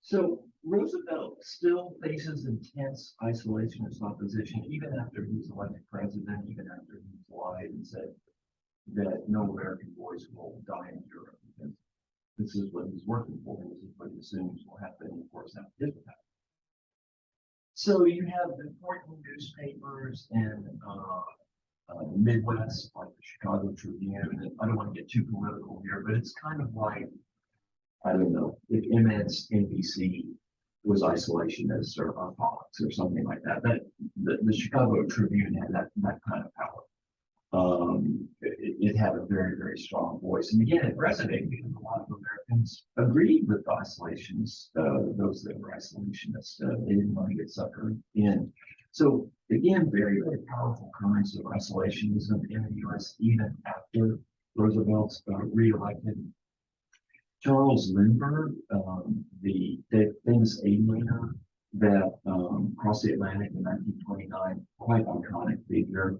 So Roosevelt still faces intense isolationist opposition even after he's elected president, even after he's lied and said that no American voice will die in Europe because this is what he's working for, this is what he assumes will happen, and of course that didn't happen. So you have important newspapers in the Midwest, like the Chicago Tribune, and I don't want to get too political here, but it's kind of like, I don't know, if MSNBC was isolationist or Fox or something like that. The Chicago Tribune had that kind of power. It had a very, very strong voice. And again, it resonated because a lot of Americans agreed with the isolationists, those that were isolationists. They didn't want to get suckered in. So again, very, very powerful currents of isolationism in the U.S. even after Roosevelt's reelected. Charles Lindbergh, the famous aviator that crossed the Atlantic in 1929, quite iconic figure.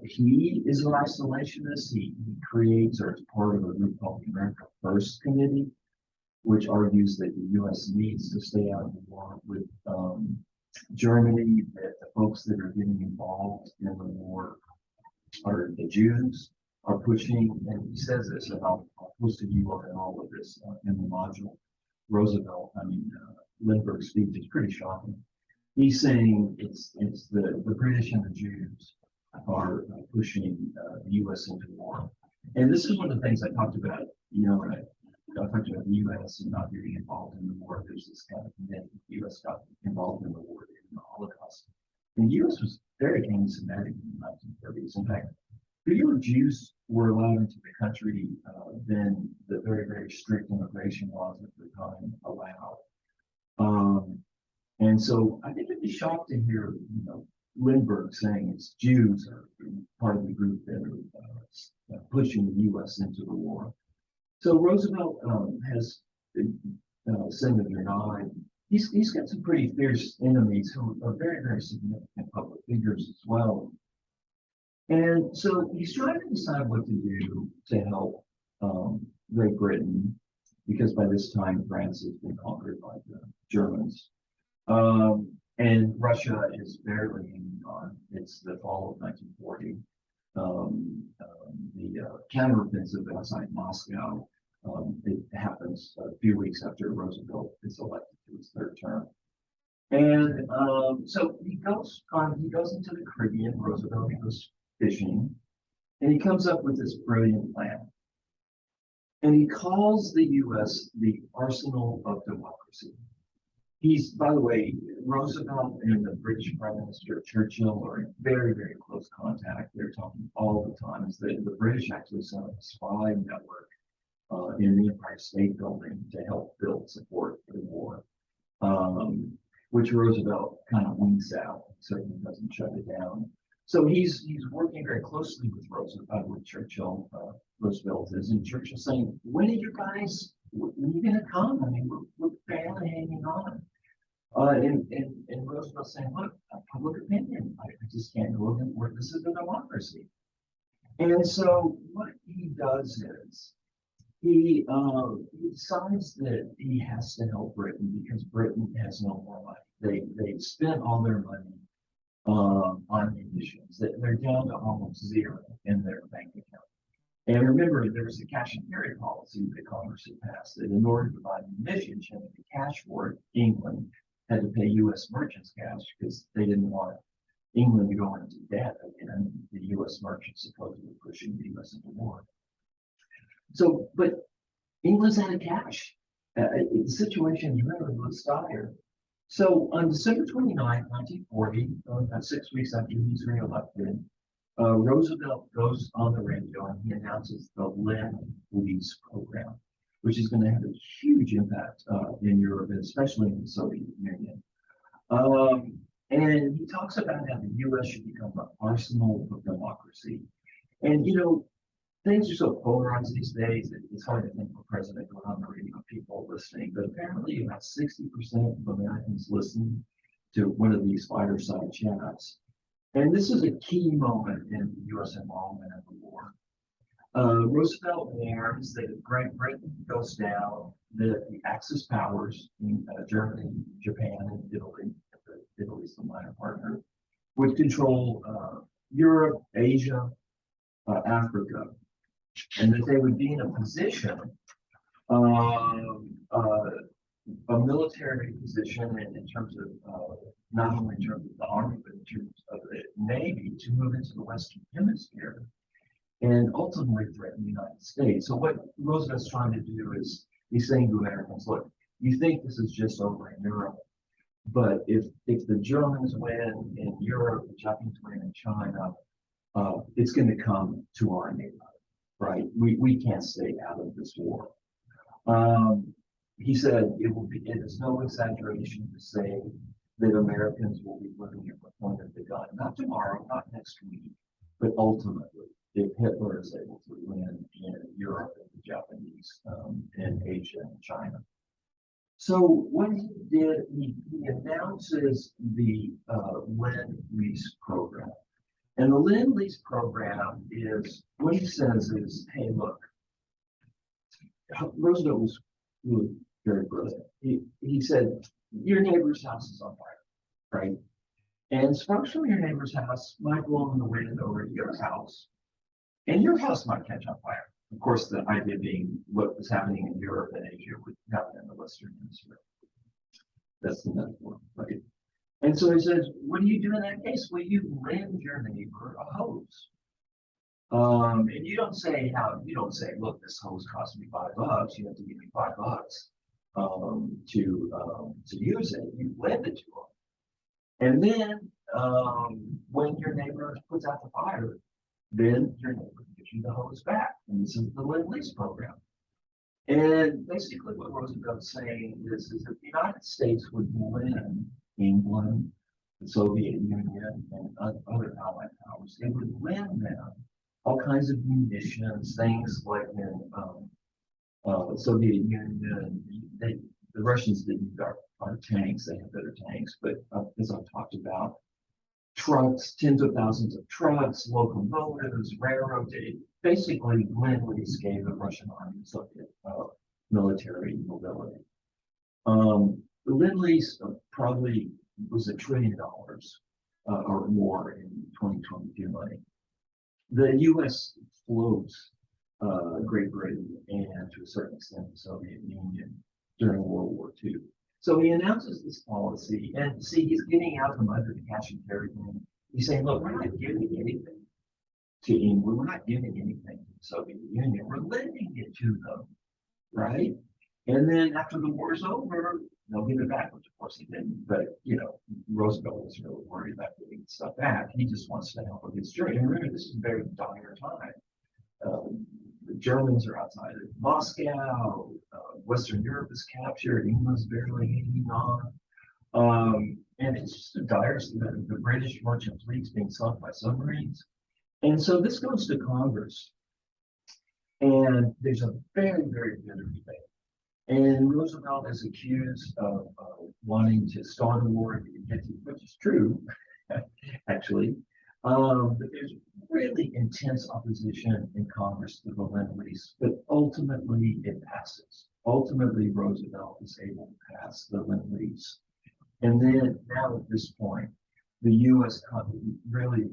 He is an isolationist. He creates or is part of a group called the America First Committee, which argues that the U.S. needs to stay out of the war with Germany, that the folks that are getting involved in the war are the Jews, are pushing, and he says this, and I'll post a URL in all of this in the module. Lindbergh's speech is pretty shocking. He's saying it's the British and the Jews are pushing the U.S. into war. And this is one of the things I talked about, when I talked about the U.S. and not getting involved in the war. There's this kind of myth that the U.S. got involved in the war in the Holocaust. And the U.S. was very anti-Semitic in the 1930s. In fact, fewer Jews were allowed into the country than the very, very strict immigration laws at the time allowed. And so I think it'd be shocked to hear, Lindbergh saying it's Jews are part of the group that are pushing the U.S. into the war. So Roosevelt has Senator Nye. He's got some pretty fierce enemies who are very, very significant public figures as well. And so he's trying to decide what to do to help Great Britain, because by this time France has been conquered by the Germans. And Russia is barely hanging on. It's the fall of 1940. The counteroffensive outside Moscow, it happens a few weeks after Roosevelt is elected to his third term. And so he goes into the Caribbean. Roosevelt goes fishing, and he comes up with this brilliant plan. And he calls the U.S. the arsenal of democracy. He's, by the way, Roosevelt and the British Prime Minister Churchill are in very, very close contact. They're talking all the time. The British actually set up a spy network in the Empire State Building to help build support for the war, which Roosevelt kind of winks out, certainly doesn't shut it down. So he's working very closely with Churchill. Roosevelt is, and Churchill saying, when are you guys, when are you going to come? I mean, we're barely hanging on. And Roosevelt saying, look, public opinion, I just can't go against where this is a democracy. And so what he does is he decides that he has to help Britain because Britain has no more money. They've spent all their money on munitions. They're down to almost zero in their bank account. And remember, there was a cash and carry policy that Congress had passed that in order to buy munitions, you had to pay cash for it. England had to pay U.S. merchants cash because they didn't want England to go into debt again. The U.S. merchants supposedly pushing the U.S. into war. So, but England's out of cash. The situation is really dire. So on December 29, 1940, about 6 weeks after he's reelected, Roosevelt goes on the radio and he announces the Lend-Lease program, which is going to have a huge impact in Europe, and especially in the Soviet Union. And he talks about how the U.S. should become an arsenal of democracy. And, things are so polarized these days, it's hard to think of a president going on the radio, people listening, but apparently about 60% of Americans listen to one of these fireside chats. And this is a key moment in the U.S. involvement in the war. Roosevelt warns that if Great Britain goes down, that the Axis powers in Germany, Japan, and Italy, Italy's the minor partner, would control Europe, Asia, Africa, and that they would be in a position, a military position, and in terms of not only in terms of the army, but in terms of the navy, to move into the Western Hemisphere and ultimately threaten the United States. So what Roosevelt's trying to do is he's saying to Americans, look, you think this is just over in Europe, but if the Germans win in Europe, the Japanese win in China, it's going to come to our neighborhood, right? We can't stay out of this war. He said it is no exaggeration to say that Americans will be living at the point of the gun, not tomorrow, not next week, but ultimately, if Hitler is able to win in Europe and the Japanese, and Asia and China. So what he did, he announces the Lend-Lease program. And the Lend-Lease program is, what he says is, hey, look, Roosevelt was really very brilliant. He said, your neighbor's house is on fire, right? And sparks from your neighbor's house might blow in the wind over to your house, and your house might catch on fire. Of course, the idea being what was happening in Europe and Asia would happen in the Western Hemisphere. That's the metaphor, right? And so he says, what do you do in that case? Well, you lend your neighbor a hose. And you don't say, look, this hose cost me $5. You have to give me $5 to use it. You lend it to them. And then when your neighbor puts out the fire, then your neighbor gives you the hose back. And this is the Lend-Lease program. And basically what Roosevelt's saying is if the United States would lend England, the Soviet Union, and other allied powers, they would lend them all kinds of munitions, things like in the Soviet Union, the Russians didn't use our tanks, they have better tanks, but as I've talked about, trucks, tens of thousands of trucks, locomotives, railroads. Basically, Lend-Lease gave the Russian army Soviet military mobility. The Lend-Lease probably was $1 trillion or more in 2022 money. The U.S. floats Great Britain and to a certain extent the Soviet Union during World War II. So he announces this policy, and see, he's getting out from under the cash and carry thing. He's saying, look, we're not giving anything to England. We're not giving anything to the Soviet Union. We're lending it to them, right? And then after the war's over, they'll give it back, which of course he didn't. But, Roosevelt was really worried about giving stuff back. He just wants to help with his journey. And remember, this is a very dire time. The Germans are outside of Moscow. Western Europe is captured. England's barely hanging on. And it's just a dire state. The British merchant fleet's being sunk by submarines. And so this goes to Congress. And there's a very, very bitter debate. And Roosevelt is accused of wanting to start a war, which is true, actually. But there's really intense opposition in Congress to the Lend-Lease, but ultimately it passes. Ultimately, Roosevelt is able to pass the Lend-Lease. And then now at this point, the U.S. really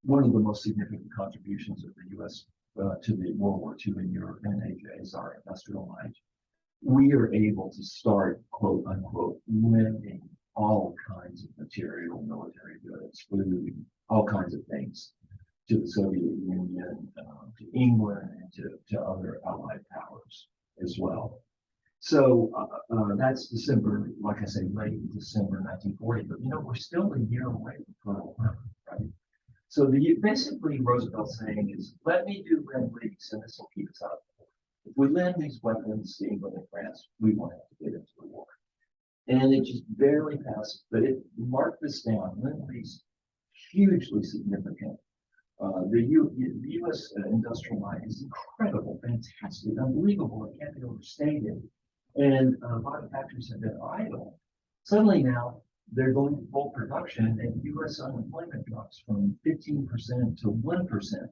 one of the most significant contributions of the U.S. To the World War II in Europe and Asia is our industrial might. We are able to start, quote unquote, lending all kinds of material, military goods, food, all kinds of things to the Soviet Union, to England, and to other allied powers as well. So that's December, like I say, late December 1940. But we're still a year away from Pearl Harbor, right? So basically Roosevelt's saying is, let me do Lend-Lease, and this will keep us out of the war. If we lend these weapons to England and France, we won't have to get into the war. And it just barely passed, but it marked this down. Lend-Lease, hugely significant. The U.S. industrial might is incredible, fantastic, unbelievable. It can't be overstated. And a lot of factories have been idle. Suddenly now they're going to full production, and U.S. unemployment drops from 15% to 1%.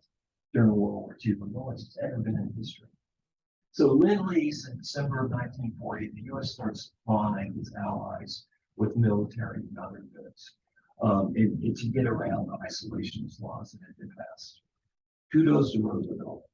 during World War II, the lowest it's ever been in history. So Lend-Lease in December of 1940, the U.S. starts supplying its allies with military and other goods and to get around the isolationist laws that had been passed. Kudos to Roosevelt.